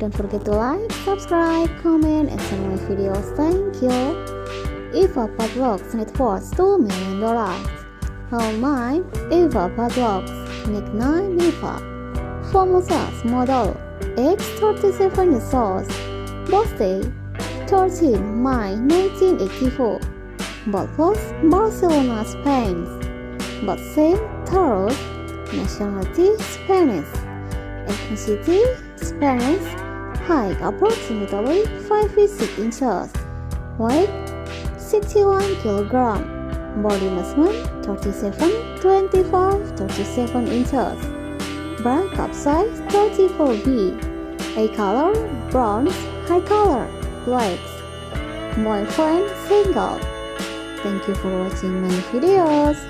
Don't forget to like, subscribe, comment, and share my videos. Thank you. Eva Padlock's net worth $2 million. Her name, Eva Padlock, nickname Eva. Famous model, age 37 years old. Birthday 13 May 1984. Birthplace Barcelona, Spain. Birth Taurus. Nationality Spanish. Ethnicity Spanish. Height approximately 5 feet 6 inches. Weight 61 kilogram. Body measurement 37, 25, 37 inches. Breast cup size 34B. Eye color bronze. Hair color black. Boyfriend single. Thank you for watching my videos.